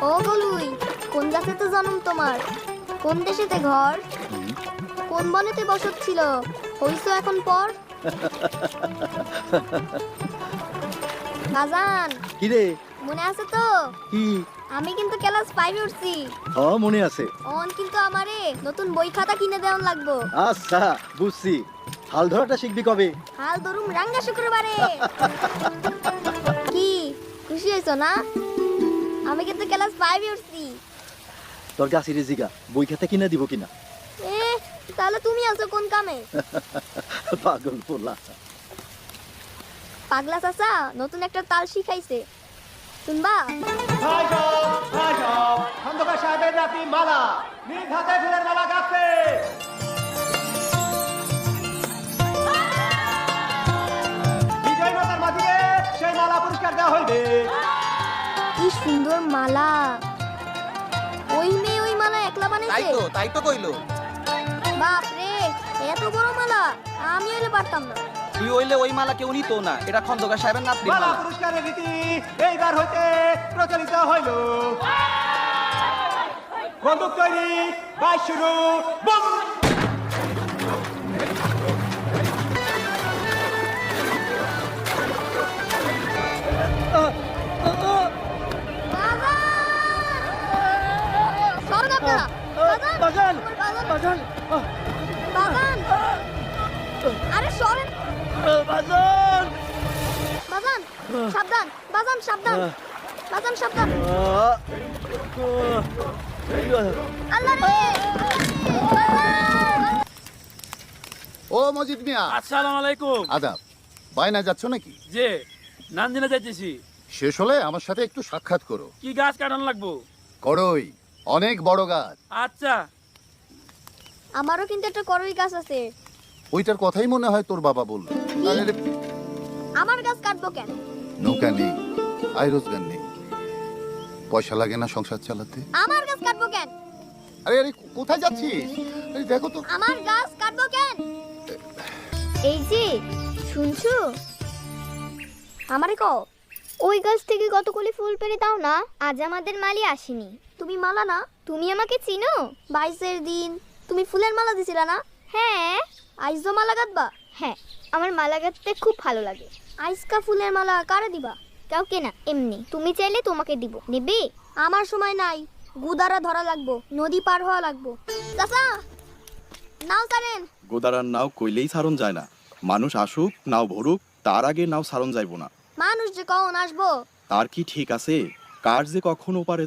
ও গলুই, কোন জাতিতে জন্ম তোমার? কোন দেশেতে ঘর? কোন বনেতে বসত ছিল? হইছো এখন পর? বাজান, কি রে? মনে আছে তো? কি? আমি কিন্তু ক্লাস 5 উঠছি। মনে আছে। অন কিন্তু আমারে নতুন বই খাতা কিনে দেওয়ান লাগবো। আচ্ছা, বুঝছি। হাল ধরাটা শিখবি কবে? হাল ধরুম রাঙ্গা শুক্রবারে। কি খুশি হইছো না? আমি কিন্তু ক্লাস 5 উঠছি। তোর গাছিরে জিগা বই খাতা কিনা দিব কিনা। এ তাহলে তুমি আছো কোন কামে? পাগল পোলা। পাগলা চাচা নতুন একটা তাল শিখাইছে, শুনবা? খন্দকার সাহেবের নাতি মালা নিজ হাতে ফুলের মালা গাঁথছে। বিজয় মাতার মাঝে সেই মালা পুরস্কার দেওয়া হইবে। কি সুন্দর মালা! ওই মেয়ে ওই মালা একলা বানাইছে? তাই তো কইলো। বাপ রে, এত বড় মালা আমি হইলে পারতাম না। তুই হইলে ওই মালা কেউ নিত না, এটা খন্দকার সাহেবের নাতনির মালা মালা। পুরস্কারের রীতি এইবার হইতে প্রচলিত হইল। বন্দুক তৈরি, বাইশ শুরু, বন্দুক। সরুন আপনারা। বাজান, বাজান, বাজান। আরে সরেন। বাজান, সাবধান, বাজান সাবধান, বাজান সাবধান। আল্লাহ রে! ও মজিদ মিয়া, আসসালামু আলাইকুম। আদাব। বায়না যাচ্ছ নাকি? যে নান্দিনা যাইতেছি। শেষ হলে আমার সাথে একটু সাক্ষাৎ করো। কি গাছ কাটান লাগবো? করই, অনেক বড় গাছ। আচ্ছা। আমারও কিন্তু একটা করই গাছ আছে। ওইটার কথাই মনে হয় তোর বাবা বলল। আরে আমার গাছ কাটবো কেন? নৌকা নেই, আয় রোজগার নেই, পয়সা লাগে না সংসার চালাতে। আমার গাছ কাটবো কেন? আরে আরে কোথায় যাচ্ছিস? আরে দেখো তো। আমার গাছ কাটবো কেন? এই যে শুনছো, আমারে কও, ওই গাছ থেকে কতগুলি ফুল পেড়ে দাও না। আজ আমাদের মালি আসেনি। তুমি মালা না? তুমি আমাকে চিনো? 22-এর দিন তুমি ফুলের মালা দিছিলা না? হ্যাঁ। আইজো মালা গাঁথবা? হ্যাঁ, আমার মালা গাঁথতে খুব ভালো লাগে। আইসকা ফুলের মালা কারে দিবা? কাউকে না, এমনি। তুমি চাইলে তোমাকে দিব। নেবে? আমার সময় নাই, গুদারা ধরা লাগবো, নদী পার হওয়া লাগবো। চাচা নাও ছাড়েন। গোদারার নাও কইলেই সারণ যায় না। মানুষ আসুক নাও ভরুক, তার আগে নাও সারণ যাইব না। মানুষ যে কখন আসবো? তার কি ঠিক আছে? কার যে কখন ওপারে